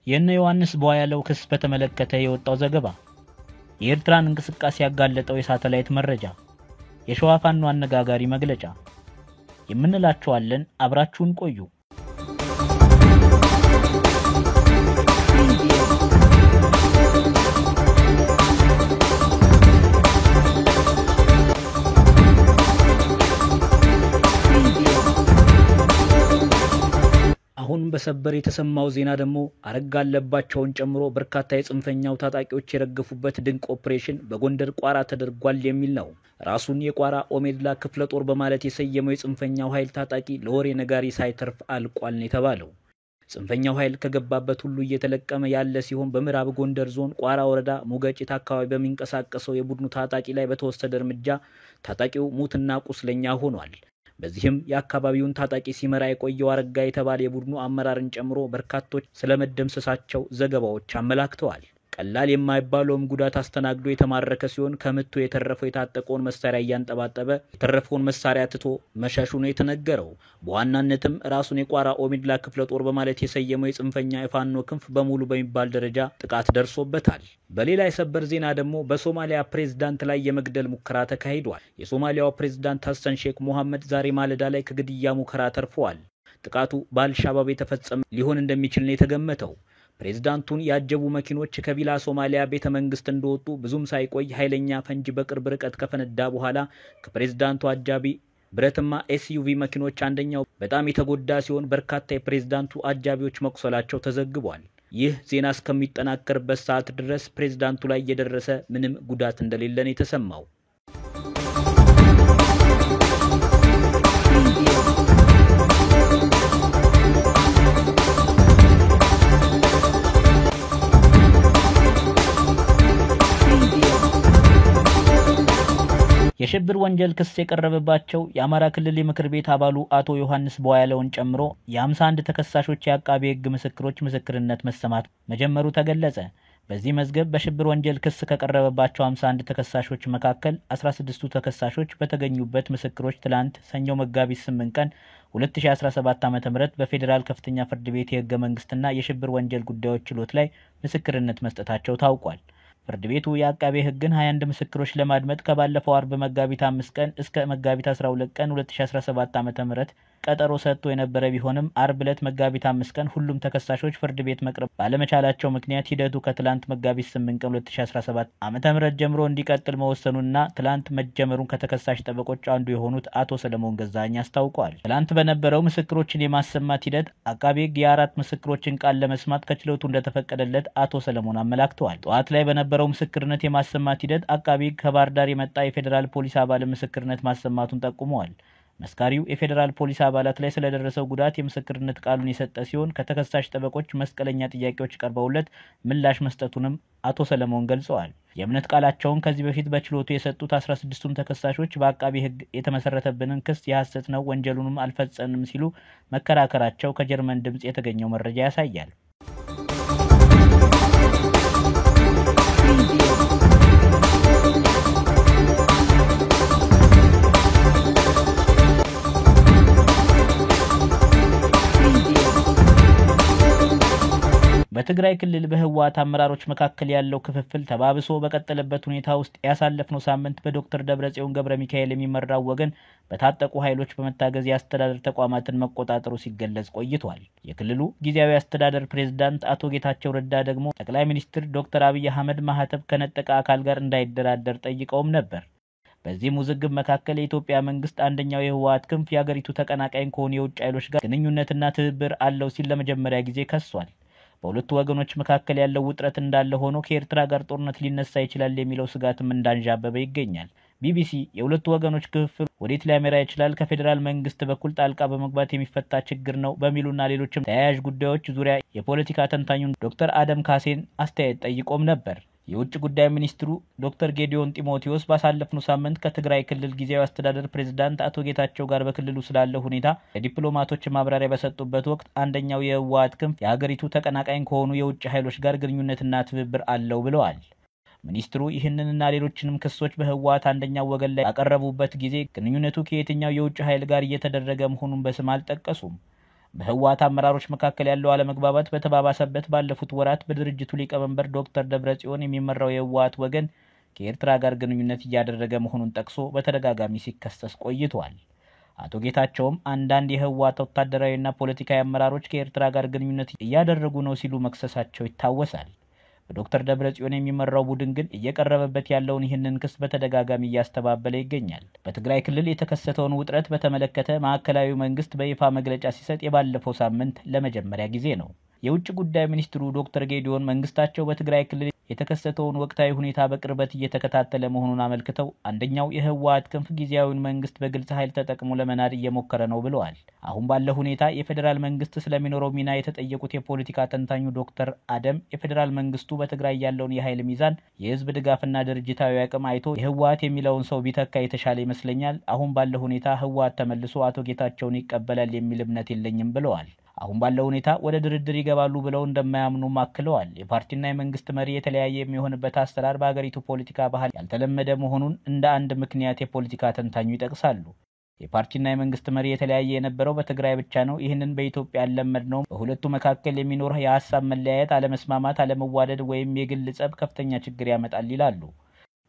የነ ዮሐንስ ቧያለው ክስ በተመለከተ የወጣው ዘገባ፣ የኤርትራን እንቅስቃሴ ያጋለጠው የሳተላይት መረጃ፣ የሸዋ ፋኖ አነጋጋሪ መግለጫ የምንላችኋለን። አብራችሁን ቆዩ። አሁን በሰበር የተሰማው ዜና ደግሞ አረጋ አለባቸውን ጨምሮ በርካታ የጽንፈኛው ታጣቂዎች የረገፉበት ድንቅ ኦፕሬሽን በጎንደር ቋራ ተደርጓል የሚል ነው። ራሱን የቋራ ኦሜድላ ክፍለ ጦር በማለት የሰየመው የጽንፈኛው ኃይል ታጣቂ ለወሬ ነጋሪ ሳይተርፍ አልቋል ነው የተባለው። ጽንፈኛው ኃይል ከገባበት ሁሉ እየተለቀመ ያለ ሲሆን በምዕራብ ጎንደር ዞን ቋራ ወረዳ ሙገጭት አካባቢ በሚንቀሳቀሰው የቡድኑ ታጣቂ ላይ በተወሰደ እርምጃ ታጣቂው ሙትና ቁስለኛ ሆኗል። በዚህም የአካባቢውን ታጣቂ ሲመራ የቆየው አረጋ የተባለ የቡድኑ አመራርን ጨምሮ በርካቶች ስለመደምሰሳቸው ዘገባዎች አመላክተዋል። ቀላል የማይባለውም ጉዳት አስተናግዶ የተማረከ ሲሆን ከምቱ የተረፈው የታጠቀውን መሳሪያ እያንጠባጠበ የተረፈውን መሳሪያ ትቶ መሸሹ ነው የተነገረው። በዋናነትም ራሱን የቋራ ኦሜድላ ክፍለ ጦር በማለት የሰየመው የጽንፈኛ የፋኖ ክንፍ በሙሉ በሚባል ደረጃ ጥቃት ደርሶበታል። በሌላ የሰበር ዜና ደግሞ በሶማሊያ ፕሬዝዳንት ላይ የመግደል ሙከራ ተካሂዷል። የሶማሊያው ፕሬዝዳንት ሐሰን ሼክ መሐመድ ዛሬ ማለዳ ላይ ከግድያ ሙከራ ተርፈዋል። ጥቃቱ በአልሻባብ የተፈጸመ ሊሆን እንደሚችል ነው የተገመተው። ፕሬዝዳንቱን ያጀቡ መኪኖች ከቪላ ሶማሊያ ቤተ መንግስት እንደወጡ ብዙም ሳይቆይ ኃይለኛ ፈንጂ በቅርብ ርቀት ከፈነዳ በኋላ ከፕሬዝዳንቱ አጃቢ ብረትማ ኤስዩቪ መኪኖች አንደኛው በጣም የተጎዳ ሲሆን በርካታ የፕሬዝዳንቱ አጃቢዎች መቁሰላቸው ተዘግቧል። ይህ ዜና እስከሚጠናከርበት ሰዓት ድረስ ፕሬዝዳንቱ ላይ የደረሰ ምንም ጉዳት እንደሌለ ነው የተሰማው። የሽብር ወንጀል ክስ የቀረበባቸው የአማራ ክልል የምክር ቤት አባሉ አቶ ዮሐንስ ቧያለውን ጨምሮ የ51 ተከሳሾች የአቃቤ ሕግ ምስክሮች ምስክርነት መሰማት መጀመሩ ተገለጸ። በዚህ መዝገብ በሽብር ወንጀል ክስ ከቀረበባቸው 51 ተከሳሾች መካከል 16ቱ ተከሳሾች በተገኙበት ምስክሮች ትላንት ሰኞ መጋቢት 8 ቀን 2017 ዓ.ም በፌዴራል ከፍተኛ ፍርድ ቤት የሕገ መንግስትና የሽብር ወንጀል ጉዳዮች ችሎት ላይ ምስክርነት መስጠታቸው ታውቋል። ፍርድ ቤቱ የአቃቤ ሕግን 21 ምስክሮች ለማድመጥ ከባለፈው አርብ መጋቢት 5 ቀን እስከ መጋቢት 12 ቀን 2017 ዓ.ም ቀጠሮ ሰጥቶ የነበረ ቢሆንም አርብ ዕለት መጋቢት 5 ቀን ሁሉም ተከሳሾች ፍርድ ቤት መቅረብ ባለመቻላቸው ምክንያት ሂደቱ ከትላንት መጋቢት 8 ቀን 2017 ዓ.ም ጀምሮ እንዲቀጥል መወሰኑና ትላንት መጀመሩን ከተከሳሽ ጠበቆች አንዱ የሆኑት አቶ ሰለሞን ገዛኸኝ አስታውቀዋል። ትላንት በነበረው ምስክሮችን የማሰማት ሂደት አቃቤ ሕግ የአራት ምስክሮችን ቃል ለመስማት ከችሎቱ እንደተፈቀደለት አቶ ሰለሞን አመላክተዋል። ጠዋት ላይ በነበረው ምስክርነት የማሰማት ሂደት አቃቤ ሕግ ከባህር ዳር የመጣ የፌዴራል ፖሊስ አባል ምስክርነት ማሰማቱን ጠቁመዋል። መስካሪው የፌዴራል ፖሊስ አባላት ላይ ስለደረሰው ጉዳት የምስክርነት ቃሉን የሰጠ ሲሆን ከተከሳሽ ጠበቆች መስቀለኛ ጥያቄዎች ቀርበውለት ምላሽ መስጠቱንም አቶ ሰለሞን ገልጸዋል። የእምነት ቃላቸውን ከዚህ በፊት በችሎቱ የሰጡት 16ቱም ተከሳሾች በአቃቤ ሕግ የተመሰረተብንን ክስ የሐሰት ነው፣ ወንጀሉንም አልፈጸምንም ሲሉ መከራከራቸው ከጀርመን ድምጽ የተገኘው መረጃ ያሳያል። በትግራይ ክልል በህወሓት አመራሮች መካከል ያለው ክፍፍል ተባብሶ በቀጠለበት ሁኔታ ውስጥ ያሳለፍነው ሳምንት በዶክተር ደብረጽዮን ገብረ ሚካኤል የሚመራው ወገን በታጠቁ ኃይሎች በመታገዝ የአስተዳደር ተቋማትን መቆጣጠሩ ሲገለጽ ቆይቷል። የክልሉ ጊዜያዊ አስተዳደር ፕሬዝዳንት አቶ ጌታቸው ረዳ ደግሞ ጠቅላይ ሚኒስትር ዶክተር አብይ አህመድ ማህተብ ከነጠቀ አካል ጋር እንዳይደራደር ጠይቀውም ነበር። በዚህ ውዝግብ መካከል የኢትዮጵያ መንግስት አንደኛው የህወሓት ክንፍ የሀገሪቱ ተቀናቃኝ ከሆኑ የውጭ ኃይሎች ጋር ግንኙነትና ትብብር አለው ሲል ለመጀመሪያ ጊዜ ከሷል። በሁለቱ ወገኖች መካከል ያለው ውጥረት እንዳለ ሆኖ ከኤርትራ ጋር ጦርነት ሊነሳ ይችላል የሚለው ስጋትም እንዳንዣበበ ይገኛል። ቢቢሲ የሁለቱ ወገኖች ክፍፍል ወዴት ሊያመራ ይችላል፣ ከፌዴራል መንግስት በኩል ጣልቃ በመግባት የሚፈታ ችግር ነው በሚሉና ሌሎችም ተያያዥ ጉዳዮች ዙሪያ የፖለቲካ ተንታኙን ዶክተር አደም ካሴን አስተያየት ጠይቆም ነበር። የውጭ ጉዳይ ሚኒስትሩ ዶክተር ጌዲዮን ጢሞቴዎስ ባሳለፍነው ሳምንት ከትግራይ ክልል ጊዜያዊ አስተዳደር ፕሬዝዳንት አቶ ጌታቸው ጋር በክልሉ ስላለው ሁኔታ ለዲፕሎማቶች ማብራሪያ በሰጡበት ወቅት አንደኛው የህወሓት ክንፍ የሀገሪቱ ተቀናቃኝ ከሆኑ የውጭ ኃይሎች ጋር ግንኙነትና ትብብር አለው ብለዋል። ሚኒስትሩ ይህንንና ሌሎችንም ክሶች በህወሓት አንደኛው ወገን ላይ ያቀረቡበት ጊዜ ግንኙነቱ ከየትኛው የውጭ ኃይል ጋር እየተደረገ መሆኑን በስም አልጠቀሱም። በህወሓት አመራሮች መካከል ያለው አለመግባባት በተባባሰበት ባለፉት ወራት በድርጅቱ ሊቀመንበር ዶክተር ደብረጽዮን የሚመራው የህወሓት ወገን ከኤርትራ ጋር ግንኙነት እያደረገ መሆኑን ጠቅሶ በተደጋጋሚ ሲከሰስ ቆይቷል። አቶ ጌታቸውም አንዳንድ የህወሓት ወታደራዊና ፖለቲካዊ አመራሮች ከኤርትራ ጋር ግንኙነት እያደረጉ ነው ሲሉ መክሰሳቸው ይታወሳል። በዶክተር ደብረጽዮን የሚመራው ቡድን ግን እየቀረበበት ያለውን ይህንን ክስ በተደጋጋሚ እያስተባበለ ይገኛል። በትግራይ ክልል የተከሰተውን ውጥረት በተመለከተ ማዕከላዊ መንግስት በይፋ መግለጫ ሲሰጥ የባለፈው ሳምንት ለመጀመሪያ ጊዜ ነው። የውጭ ጉዳይ ሚኒስትሩ ዶክተር ጌዲዮን መንግስታቸው በትግራይ ክልል የተከሰተውን ወቅታዊ ሁኔታ በቅርበት እየተከታተለ መሆኑን አመልክተው አንደኛው የህወሓት ክንፍ ጊዜያዊውን መንግስት በግልጽ ኃይል ተጠቅሞ ለመናድ እየሞከረ ነው ብለዋል። አሁን ባለው ሁኔታ የፌዴራል መንግስት ስለሚኖረው ሚና የተጠየቁት የፖለቲካ ተንታኙ ዶክተር አደም የፌዴራል መንግስቱ በትግራይ ያለውን የኃይል ሚዛን፣ የህዝብ ድጋፍና ድርጅታዊ አቅም አይቶ የህወሓት የሚለውን ሰው ቢተካ የተሻለ ይመስለኛል። አሁን ባለው ሁኔታ ህወሓት ተመልሶ አቶ ጌታቸውን ይቀበላል የሚል እምነት የለኝም ብለዋል። አሁን ባለው ሁኔታ ወደ ድርድር ይገባሉ ብለው እንደማያምኑ አክለዋል። የፓርቲና የመንግስት መሪ የተለያየ የሚሆንበት አሰራር በአገሪቱ ፖለቲካ ባህል ያልተለመደ መሆኑን እንደ አንድ ምክንያት የፖለቲካ ተንታኙ ይጠቅሳሉ። የፓርቲና የመንግስት መሪ የተለያየ የነበረው በትግራይ ብቻ ነው። ይህንን በኢትዮጵያ ያልለመድነው። በሁለቱ መካከል የሚኖር የሀሳብ መለያየት፣ አለመስማማት፣ አለመዋደድ ወይም የግል ጸብ ከፍተኛ ችግር ያመጣል ይላሉ።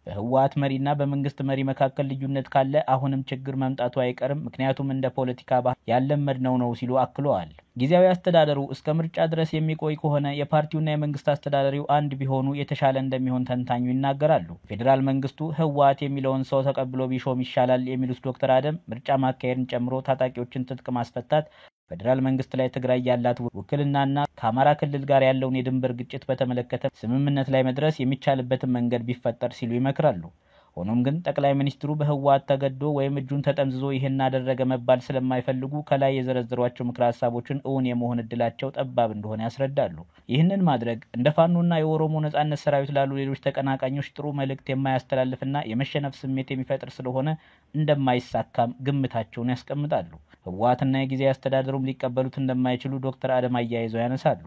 በህወሓት መሪና በመንግስት መሪ መካከል ልዩነት ካለ አሁንም ችግር መምጣቱ አይቀርም፣ ምክንያቱም እንደ ፖለቲካ ባህል ያልለመድነው ነው ሲሉ አክለዋል። ጊዜያዊ አስተዳደሩ እስከ ምርጫ ድረስ የሚቆይ ከሆነ የፓርቲውና የመንግስት አስተዳዳሪው አንድ ቢሆኑ የተሻለ እንደሚሆን ተንታኙ ይናገራሉ። ፌዴራል መንግስቱ ህወሓት የሚለውን ሰው ተቀብሎ ቢሾም ይሻላል የሚሉት ዶክተር አደም ምርጫ ማካሄድን ጨምሮ ታጣቂዎችን ትጥቅ ማስፈታት፣ ፌዴራል መንግስት ላይ ትግራይ ያላት ውክልናና ከአማራ ክልል ጋር ያለውን የድንበር ግጭት በተመለከተ ስምምነት ላይ መድረስ የሚቻልበትን መንገድ ቢፈጠር ሲሉ ይመክራሉ። ሆኖም ግን ጠቅላይ ሚኒስትሩ በህወሓት ተገዶ ወይም እጁን ተጠምዝዞ ይህን አደረገ መባል ስለማይፈልጉ ከላይ የዘረዘሯቸው ምክረ ሀሳቦችን እውን የመሆን እድላቸው ጠባብ እንደሆነ ያስረዳሉ። ይህንን ማድረግ እንደ ፋኖና የኦሮሞ ነጻነት ሰራዊት ላሉ ሌሎች ተቀናቃኞች ጥሩ መልእክት የማያስተላልፍና የመሸነፍ ስሜት የሚፈጥር ስለሆነ እንደማይሳካም ግምታቸውን ያስቀምጣሉ። ህወሓትና የጊዜያዊ አስተዳደሩም ሊቀበሉት እንደማይችሉ ዶክተር አደም አያይዘው ያነሳሉ።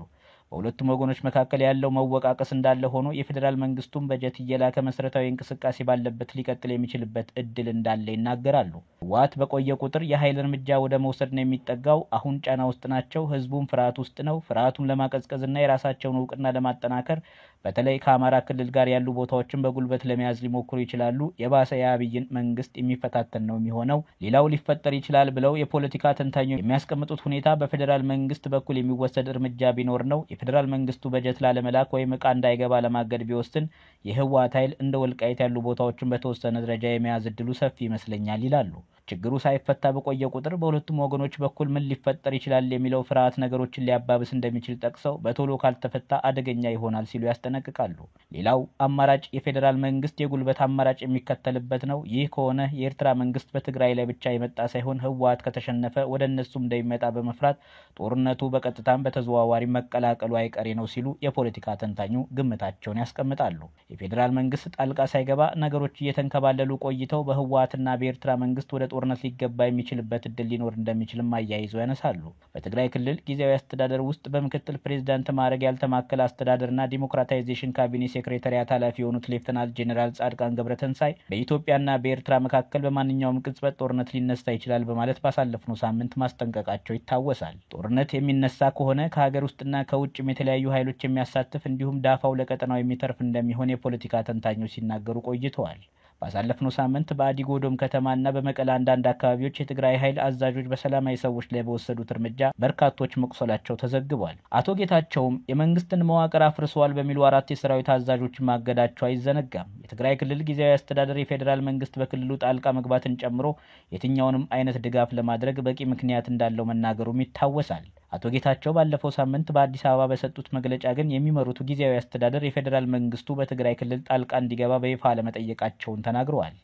በሁለቱም ወገኖች መካከል ያለው መወቃቀስ እንዳለ ሆኖ የፌዴራል መንግስቱም በጀት እየላከ መሰረታዊ እንቅስቃሴ ባለበት ሊቀጥል የሚችልበት እድል እንዳለ ይናገራሉ። ህወሓት በቆየ ቁጥር የኃይል እርምጃ ወደ መውሰድ ነው የሚጠጋው። አሁን ጫና ውስጥ ናቸው። ህዝቡም ፍርሃት ውስጥ ነው። ፍርሃቱን ለማቀዝቀዝና የራሳቸውን እውቅና ለማጠናከር በተለይ ከአማራ ክልል ጋር ያሉ ቦታዎችን በጉልበት ለመያዝ ሊሞክሩ ይችላሉ። የባሰ የአብይን መንግስት የሚፈታተን ነው የሚሆነው። ሌላው ሊፈጠር ይችላል ብለው የፖለቲካ ተንታኙ የሚያስቀምጡት ሁኔታ በፌዴራል መንግስት በኩል የሚወሰድ እርምጃ ቢኖር ነው። የፌዴራል መንግስቱ በጀት ላለመላክ ወይም ዕቃ እንዳይገባ ለማገድ ቢወስን የህወሓት ኃይል እንደ ወልቃይት ያሉ ቦታዎችን በተወሰነ ደረጃ የመያዝ እድሉ ሰፊ ይመስለኛል ይላሉ። ችግሩ ሳይፈታ በቆየ ቁጥር በሁለቱም ወገኖች በኩል ምን ሊፈጠር ይችላል የሚለው ፍርሃት ነገሮችን ሊያባብስ እንደሚችል ጠቅሰው በቶሎ ካልተፈታ አደገኛ ይሆናል ሲሉ ያስጠነቅቃሉ። ሌላው አማራጭ የፌዴራል መንግስት የጉልበት አማራጭ የሚከተልበት ነው። ይህ ከሆነ የኤርትራ መንግስት በትግራይ ላይ ብቻ የመጣ ሳይሆን ህወሓት ከተሸነፈ ወደ እነሱም እንደሚመጣ በመፍራት ጦርነቱ በቀጥታም በተዘዋዋሪ መቀላቀሉ አይቀሬ ነው ሲሉ የፖለቲካ ተንታኙ ግምታቸውን ያስቀምጣሉ። የፌዴራል መንግስት ጣልቃ ሳይገባ ነገሮች እየተንከባለሉ ቆይተው በህወሓትና በኤርትራ መንግስት ወደ ጦርነት ሊገባ የሚችልበት እድል ሊኖር እንደሚችልም አያይዘው ያነሳሉ። በትግራይ ክልል ጊዜያዊ አስተዳደር ውስጥ በምክትል ፕሬዝዳንት ማዕረግ ያልተማከለ አስተዳደርና ዲሞክራታይዜሽን ካቢኔ ሴክሬታሪያት ኃላፊ የሆኑት ሌፍተናንት ጄኔራል ጻድቃን ገብረተንሳይ በኢትዮጵያና በኤርትራ መካከል በማንኛውም ቅጽበት ጦርነት ሊነሳ ይችላል በማለት ባሳለፍነው ሳምንት ማስጠንቀቃቸው ይታወሳል። ጦርነት የሚነሳ ከሆነ ከሀገር ውስጥና ከውጭም የተለያዩ ኃይሎች የሚያሳትፍ እንዲሁም ዳፋው ለቀጠናው የሚተርፍ እንደሚሆን የፖለቲካ ተንታኞች ሲናገሩ ቆይተዋል። ባሳለፍነው ሳምንት በአዲጎዶም ከተማና በመቀለ አንዳንድ አካባቢዎች የትግራይ ኃይል አዛዦች በሰላማዊ ሰዎች ላይ በወሰዱት እርምጃ በርካቶች መቁሰላቸው ተዘግቧል። አቶ ጌታቸውም የመንግስትን መዋቅር አፍርሰዋል በሚሉ 4 የሰራዊት አዛዦች ማገዳቸው አይዘነጋም። የትግራይ ክልል ጊዜያዊ አስተዳደር የፌዴራል መንግስት በክልሉ ጣልቃ መግባትን ጨምሮ የትኛውንም አይነት ድጋፍ ለማድረግ በቂ ምክንያት እንዳለው መናገሩም ይታወሳል። አቶ ጌታቸው ባለፈው ሳምንት በአዲስ አበባ በሰጡት መግለጫ ግን የሚመሩት ጊዜያዊ አስተዳደር የፌዴራል መንግስቱ በትግራይ ክልል ጣልቃ እንዲገባ በይፋ ለመጠየቃቸውን ተናግረዋል።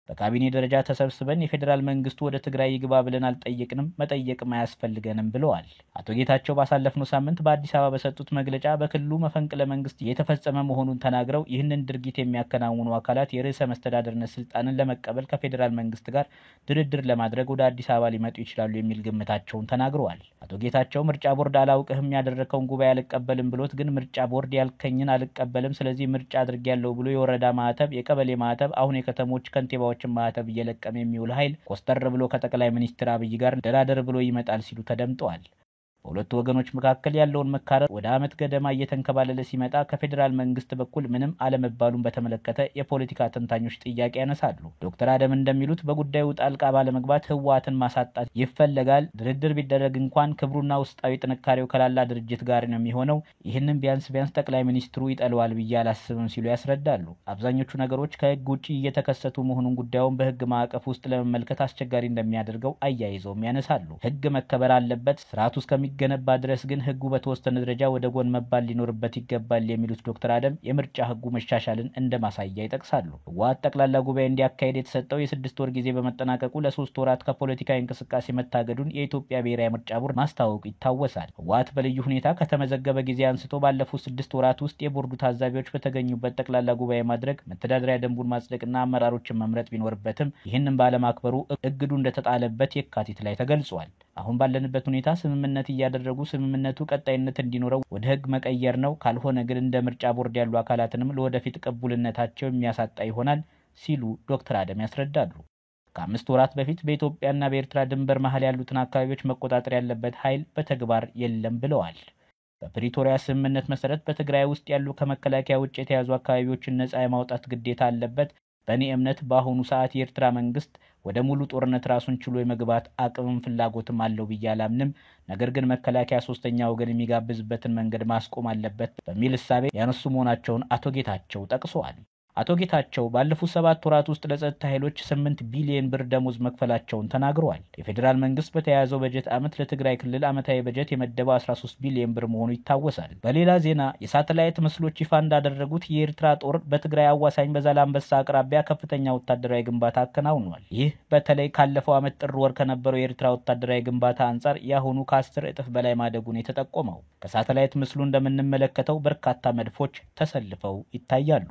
በካቢኔ ደረጃ ተሰብስበን የፌዴራል መንግስቱ ወደ ትግራይ ይግባ ብለን አልጠየቅንም፣ መጠየቅም አያስፈልገንም ብለዋል። አቶ ጌታቸው ባሳለፍነው ሳምንት በአዲስ አበባ በሰጡት መግለጫ በክልሉ መፈንቅለ መንግስት እየተፈጸመ መሆኑን ተናግረው ይህንን ድርጊት የሚያከናውኑ አካላት የርዕሰ መስተዳድርነት ስልጣንን ለመቀበል ከፌዴራል መንግስት ጋር ድርድር ለማድረግ ወደ አዲስ አበባ ሊመጡ ይችላሉ የሚል ግምታቸውን ተናግረዋል። አቶ ጌታቸው ምርጫ ቦርድ አላውቅህም ያደረከውን ጉባኤ አልቀበልም ብሎት ግን ምርጫ ቦርድ ያልከኝን አልቀበልም፣ ስለዚህ ምርጫ አድርጌያለሁ ብሎ የወረዳ ማህተብ፣ የቀበሌ ማህተብ፣ አሁን የከተሞች ከንቲባዎች ማህተብ እየለቀመ የሚውል ኃይል ኮስተር ብሎ ከጠቅላይ ሚኒስትር አብይ ጋር ደራደር ብሎ ይመጣል ሲሉ ተደምጠዋል። በሁለቱ ወገኖች መካከል ያለውን መካረር ወደ ዓመት ገደማ እየተንከባለለ ሲመጣ ከፌደራል መንግስት በኩል ምንም አለመባሉን በተመለከተ የፖለቲካ ተንታኞች ጥያቄ ያነሳሉ። ዶክተር አደም እንደሚሉት በጉዳዩ ጣልቃ ባለመግባት ህወሓትን ማሳጣት ይፈለጋል። ድርድር ቢደረግ እንኳን ክብሩና ውስጣዊ ጥንካሬው ከላላ ድርጅት ጋር ነው የሚሆነው። ይህንን ቢያንስ ጠቅላይ ሚኒስትሩ ይጠለዋል ብዬ አላስብም ሲሉ ያስረዳሉ። አብዛኞቹ ነገሮች ከህግ ውጪ እየተከሰቱ መሆኑን ጉዳዩን በህግ ማዕቀፍ ውስጥ ለመመልከት አስቸጋሪ እንደሚያደርገው አያይዘውም ያነሳሉ። ህግ መከበር አለበት። ስርዓቱ እስከሚገነባ ድረስ ግን ህጉ በተወሰነ ደረጃ ወደ ጎን መባል ሊኖርበት ይገባል የሚሉት ዶክተር አደም የምርጫ ህጉ መሻሻልን እንደማሳያ ይጠቅሳሉ። ህወሓት ጠቅላላ ጉባኤ እንዲያካሄድ የተሰጠው የ6 ወር ጊዜ በመጠናቀቁ ለ3 ወራት ከፖለቲካዊ እንቅስቃሴ መታገዱን የኢትዮጵያ ብሔራዊ ምርጫ ቦርድ ማስታወቁ ይታወሳል። ህወሓት በልዩ ሁኔታ ከተመዘገበ ጊዜ አንስቶ ባለፉት 6 ወራት ውስጥ የቦርዱ ታዛቢዎች በተገኙበት ጠቅላላ ጉባኤ ማድረግ፣ መተዳደሪያ ደንቡን ማጽደቅና አመራሮችን መምረጥ ቢኖርበትም ይህንን ባለማክበሩ እግዱ እንደተጣለበት የካቲት ላይ ተገልጿል። አሁን ባለንበት ሁኔታ ስምምነት እያደረጉ ስምምነቱ ቀጣይነት እንዲኖረው ወደ ህግ መቀየር ነው። ካልሆነ ግን እንደ ምርጫ ቦርድ ያሉ አካላትንም ለወደፊት ቅቡልነታቸው የሚያሳጣ ይሆናል ሲሉ ዶክተር አደም ያስረዳሉ። ከ5 ወራት በፊት በኢትዮጵያና በኤርትራ ድንበር መሀል ያሉትን አካባቢዎች መቆጣጠር ያለበት ኃይል በተግባር የለም ብለዋል። በፕሪቶሪያ ስምምነት መሰረት በትግራይ ውስጥ ያሉ ከመከላከያ ውጭ የተያዙ አካባቢዎችን ነፃ የማውጣት ግዴታ አለበት። በእኔ እምነት በአሁኑ ሰዓት የኤርትራ መንግስት ወደ ሙሉ ጦርነት ራሱን ችሎ የመግባት አቅምም ፍላጎትም አለው ብዬ አላምንም። ነገር ግን መከላከያ ሶስተኛ ወገን የሚጋብዝበትን መንገድ ማስቆም አለበት በሚል እሳቤ ያነሱ መሆናቸውን አቶ ጌታቸው ጠቅሰዋል። አቶ ጌታቸው ባለፉት 7 ወራት ውስጥ ለጸጥታ ኃይሎች 8 ቢሊዮን ብር ደሞዝ መክፈላቸውን ተናግረዋል። የፌዴራል መንግስት በተያያዘው በጀት ዓመት ለትግራይ ክልል ዓመታዊ በጀት የመደበው 13 ቢሊዮን ብር መሆኑ ይታወሳል። በሌላ ዜና የሳተላይት ምስሎች ይፋ እንዳደረጉት የኤርትራ ጦር በትግራይ አዋሳኝ በዛላምበሳ አቅራቢያ ከፍተኛ ወታደራዊ ግንባታ አከናውኗል። ይህ በተለይ ካለፈው ዓመት ጥር ወር ከነበረው የኤርትራ ወታደራዊ ግንባታ አንጻር ያሁኑ ከ10 እጥፍ በላይ ማደጉን የተጠቆመው። ከሳተላይት ምስሉ እንደምንመለከተው በርካታ መድፎች ተሰልፈው ይታያሉ።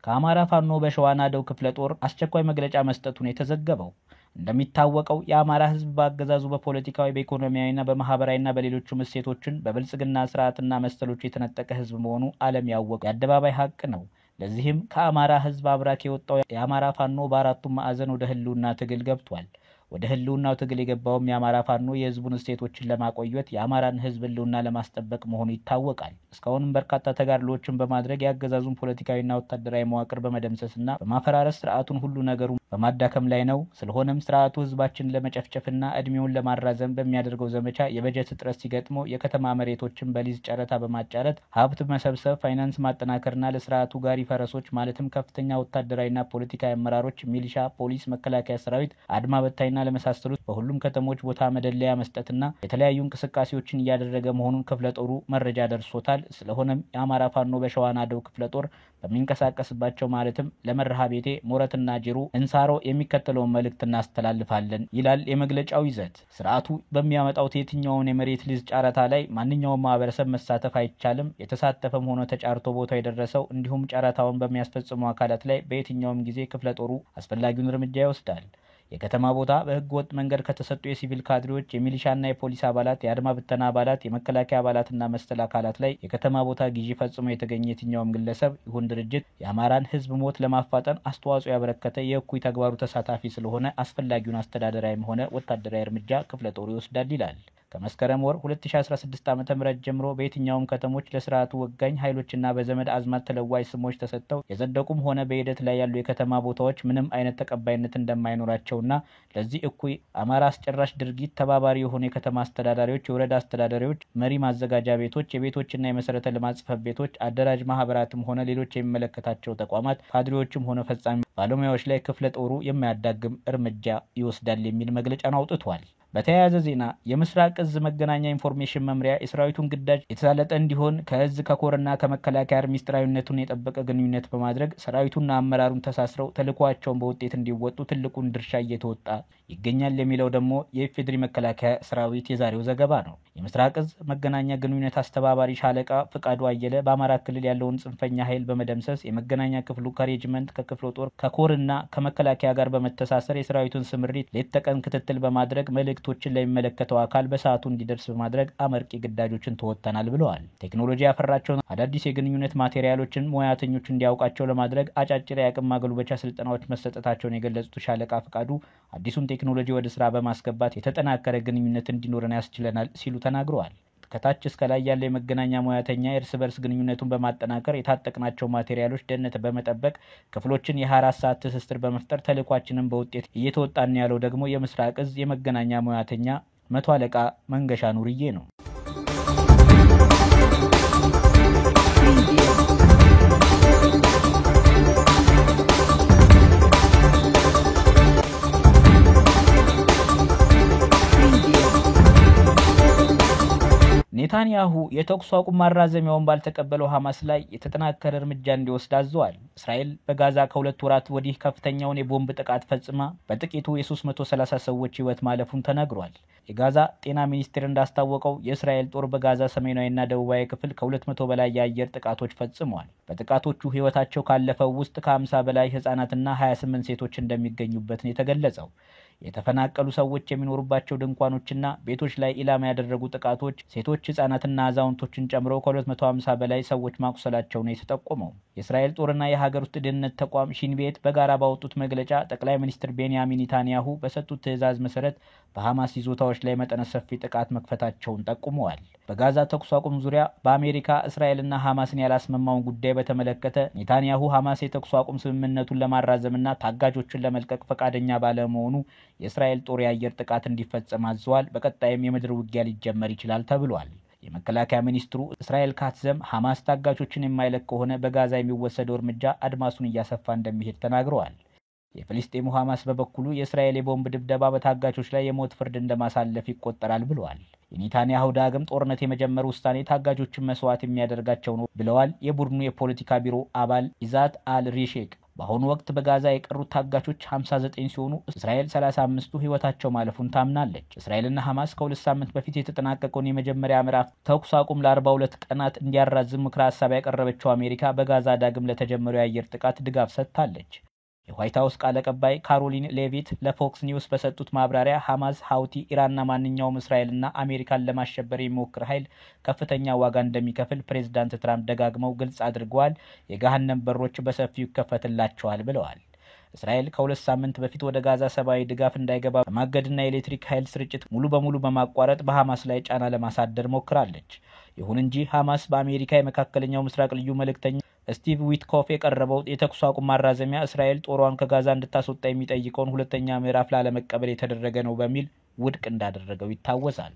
ከአማራ ፋኖ በሸዋ ናደው ክፍለ ጦር አስቸኳይ መግለጫ መስጠቱን የተዘገበው። እንደሚታወቀው የአማራ ህዝብ በአገዛዙ በፖለቲካዊ በኢኮኖሚያዊና በማህበራዊና በሌሎችም እሴቶችን በብልጽግና ስርዓትና መሰሎች የተነጠቀ ህዝብ መሆኑ ዓለም ያወቀው የአደባባይ ሀቅ ነው። ለዚህም ከአማራ ህዝብ አብራክ የወጣው የአማራ ፋኖ በአራቱም ማዕዘን ወደ ህልውና ትግል ገብቷል። ወደ ህልውናው ትግል የገባውም የአማራ ፋኖ የህዝቡን እሴቶችን ለማቆየት የአማራን ህዝብ ህልውና ለማስጠበቅ መሆኑ ይታወቃል። እስካሁንም በርካታ ተጋድሎችን በማድረግ ያገዛዙን ፖለቲካዊና ወታደራዊ መዋቅር በመደምሰስና በማፈራረስ ስርዓቱን ሁሉ ነገሩን በማዳከም ላይ ነው። ስለሆነም ስርዓቱ ህዝባችንን ለመጨፍጨፍና እድሜውን ለማራዘም በሚያደርገው ዘመቻ የበጀት እጥረት ሲገጥመው የከተማ መሬቶችን በሊዝ ጨረታ በማጫረት ሀብት መሰብሰብ፣ ፋይናንስ ማጠናከርና ለስርዓቱ ጋሪ ፈረሶች ማለትም ከፍተኛ ወታደራዊና ፖለቲካዊ አመራሮች፣ ሚሊሻ፣ ፖሊስ፣ መከላከያ ሰራዊት፣ አድማ በታይና ለመሳሰሉት በሁሉም ከተሞች ቦታ መደለያ መስጠትና የተለያዩ እንቅስቃሴዎችን እያደረገ መሆኑን ክፍለ ጦሩ መረጃ ደርሶታል። ስለሆነም የአማራ ፋኖ በሸዋ ናደው ክፍለ ጦር በሚንቀሳቀስባቸው ማለትም ለመርሃ ቤቴ፣ ሞረትና ጅሩ፣ እንሳሮ የሚከተለውን መልእክት እናስተላልፋለን ይላል የመግለጫው ይዘት። ስርዓቱ በሚያመጣው የትኛውን የመሬት ሊዝ ጨረታ ላይ ማንኛውም ማህበረሰብ መሳተፍ አይቻልም። የተሳተፈም ሆነ ተጫርቶ ቦታው የደረሰው እንዲሁም ጨረታውን በሚያስፈጽሙ አካላት ላይ በየትኛውም ጊዜ ክፍለ ጦሩ አስፈላጊውን እርምጃ ይወስዳል። የከተማ ቦታ በህገ ወጥ መንገድ ከተሰጡ የሲቪል ካድሬዎች፣ የሚሊሻና የፖሊስ አባላት፣ የአድማ ብተና አባላት፣ የመከላከያ አባላትና መሰል አካላት ላይ የከተማ ቦታ ግዢ ፈጽሞ የተገኘ የትኛውም ግለሰብ ይሁን ድርጅት የአማራን ህዝብ ሞት ለማፋጠን አስተዋጽኦ ያበረከተ የእኩይ ተግባሩ ተሳታፊ ስለሆነ አስፈላጊውን አስተዳደራዊም ሆነ ወታደራዊ እርምጃ ክፍለ ጦሩ ይወስዳል ይላል። ከመስከረም ወር 2016 ዓ.ም ጀምሮ በየትኛውም ከተሞች ለስርዓቱ ወጋኝ ኃይሎችና በዘመድ አዝማድ ተለዋጭ ስሞች ተሰጥተው የጸደቁም ሆነ በሂደት ላይ ያሉ የከተማ ቦታዎች ምንም አይነት ተቀባይነት እንደማይኖራቸውና ለዚህ እኩይ አማራ አስጨራሽ ድርጊት ተባባሪ የሆኑ የከተማ አስተዳዳሪዎች፣ የወረዳ አስተዳዳሪዎች፣ መሪ ማዘጋጃ ቤቶች፣ የቤቶችና የመሰረተ ልማት ጽሕፈት ቤቶች፣ አደራጅ ማህበራትም ሆነ ሌሎች የሚመለከታቸው ተቋማት ካድሬዎችም ሆነ ፈጻሚ ባለሙያዎች ላይ ክፍለ ጦሩ የማያዳግም እርምጃ ይወስዳል የሚል መግለጫን አውጥቷል። በተያያዘ ዜና የምስራቅ እዝ መገናኛ ኢንፎርሜሽን መምሪያ የሰራዊቱን ግዳጅ የተሳለጠ እንዲሆን ከእዝ ከኮርና ከመከላከያ ሚስጥራዊነቱን የጠበቀ ግንኙነት በማድረግ ሰራዊቱና አመራሩን ተሳስረው ተልዕኳቸውን በውጤት እንዲወጡ ትልቁን ድርሻ እየተወጣ ይገኛል የሚለው ደግሞ የኢፌዴሪ መከላከያ ሰራዊት የዛሬው ዘገባ ነው። የምስራቅ እዝ መገናኛ ግንኙነት አስተባባሪ ሻለቃ ፍቃዱ አየለ በአማራ ክልል ያለውን ጽንፈኛ ኃይል በመደምሰስ የመገናኛ ክፍሉ ከሬጅመንት ከክፍለ ጦር ከኮርና ከመከላከያ ጋር በመተሳሰር የሰራዊቱን ስምሪት ሌት ተቀን ክትትል በማድረግ መልእክቶችን ለሚመለከተው አካል በሰዓቱ እንዲደርስ በማድረግ አመርቂ ግዳጆችን ተወጥተናል ብለዋል። ቴክኖሎጂ ያፈራቸውን አዳዲስ የግንኙነት ማቴሪያሎችን ሙያተኞች እንዲያውቃቸው ለማድረግ አጫጭር የአቅም ማጎልበቻ ስልጠናዎች መሰጠታቸውን የገለጹት ሻለቃ ፍቃዱ አዲሱን ቴክኖሎጂ ወደ ስራ በማስገባት የተጠናከረ ግንኙነት እንዲኖረን ያስችለናል ሲሉ ተናግረዋል። ከታች እስከ ላይ ያለው የመገናኛ ሙያተኛ እርስ በርስ ግንኙነቱን በማጠናከር የታጠቅናቸው ማቴሪያሎች ደህንነት በመጠበቅ ክፍሎችን የ24 ሰዓት ትስስር በመፍጠር ተልዕኳችንን በውጤት እየተወጣን ያለው ደግሞ የምስራቅ እዝ የመገናኛ ሙያተኛ 100 አለቃ መንገሻ ኑርዬ ነው። ኔታንያሁ የተኩስ አቁም ማራዘሚያውን ባልተቀበለው ሐማስ ላይ የተጠናከረ እርምጃ እንዲወስድ አዘዋል። እስራኤል በጋዛ ከሁለት ወራት ወዲህ ከፍተኛውን የቦምብ ጥቃት ፈጽማ በጥቂቱ የ330 ሰዎች ህይወት ማለፉን ተነግሯል። የጋዛ ጤና ሚኒስቴር እንዳስታወቀው የእስራኤል ጦር በጋዛ ሰሜናዊና ደቡባዊ ክፍል ከ200 በላይ የአየር ጥቃቶች ፈጽሟል። በጥቃቶቹ ህይወታቸው ካለፈው ውስጥ ከ50 በላይ ህፃናትና 28 ሴቶች እንደሚገኙበት ነው የተገለጸው። የተፈናቀሉ ሰዎች የሚኖሩባቸው ድንኳኖችና ቤቶች ላይ ኢላማ ያደረጉ ጥቃቶች ሴቶች ህፃናትና አዛውንቶችን ጨምሮ ከ250 በላይ ሰዎች ማቁሰላቸው ነው የተጠቆመው። የእስራኤል ጦርና የሀገር ውስጥ ደህንነት ተቋም ሺን ቤት በጋራ ባወጡት መግለጫ ጠቅላይ ሚኒስትር ቤንያሚን ኔታንያሁ በሰጡት ትዕዛዝ መሰረት በሐማስ ይዞታዎች ላይ መጠነ ሰፊ ጥቃት መክፈታቸውን ጠቁመዋል። በጋዛ ተኩስ አቁም ዙሪያ በአሜሪካ እስራኤልና ሐማስን ያላስማማውን ጉዳይ በተመለከተ ኔታንያሁ ሐማስ የተኩስ አቁም ስምምነቱን ለማራዘምና ታጋጆችን ለመልቀቅ ፈቃደኛ ባለመሆኑ የእስራኤል ጦር የአየር ጥቃት እንዲፈጸም አዘዋል። በቀጣይም የምድር ውጊያ ሊጀመር ይችላል ተብሏል። የመከላከያ ሚኒስትሩ እስራኤል ካትዘም ሐማስ ታጋጆችን የማይለቅ ከሆነ በጋዛ የሚወሰደው እርምጃ አድማሱን እያሰፋ እንደሚሄድ ተናግረዋል። የፍልስጤሙ ሐማስ በበኩሉ የእስራኤል የቦምብ ድብደባ በታጋቾች ላይ የሞት ፍርድ እንደማሳለፍ ይቆጠራል ብለዋል። የኔታንያሁ ዳግም ጦርነት የመጀመር ውሳኔ ታጋጆችን መስዋዕት የሚያደርጋቸው ነው ብለዋል የቡድኑ የፖለቲካ ቢሮ አባል ኢዛት አል-ሪሼክ። በአሁኑ ወቅት በጋዛ የቀሩት ታጋቾች 59 ሲሆኑ እስራኤል 35ቱ ህይወታቸው ማለፉን ታምናለች። እስራኤልና ሐማስ ከ2 ሳምንት በፊት የተጠናቀቀውን የመጀመሪያ ምዕራፍ ተኩስ አቁም ለ42 ቀናት እንዲያራዝም ምክረ ሐሳብ ያቀረበችው አሜሪካ በጋዛ ዳግም ለተጀመረው የአየር ጥቃት ድጋፍ ሰጥታለች። የዋይት ሃውስ ቃል አቀባይ ካሮሊን ሌቪት ለፎክስ ኒውስ በሰጡት ማብራሪያ ሐማስ፣ ሀውቲ፣ ኢራንና ማንኛውም እስራኤልና አሜሪካን ለማሸበር የሚሞክር ኃይል ከፍተኛ ዋጋ እንደሚከፍል ፕሬዝዳንት ትራምፕ ደጋግመው ግልጽ አድርገዋል። የገሃነም በሮች በሰፊው ይከፈትላቸዋል ብለዋል። እስራኤል ከ2 ሳምንት በፊት ወደ ጋዛ ሰብአዊ ድጋፍ እንዳይገባ በማገድና የኤሌክትሪክ ኃይል ስርጭት ሙሉ በሙሉ በማቋረጥ በሐማስ ላይ ጫና ለማሳደር ሞክራለች። ይሁን እንጂ ሐማስ በአሜሪካ የመካከለኛው ምስራቅ ልዩ መልእክተኛ ስቲቭ ዊትኮፍ የቀረበው የተኩስ አቁም ማራዘሚያ እስራኤል ጦሯን ከጋዛ እንድታስወጣ የሚጠይቀውን ሁለተኛ ምዕራፍ ላለመቀበል የተደረገ ነው በሚል ውድቅ እንዳደረገው ይታወሳል።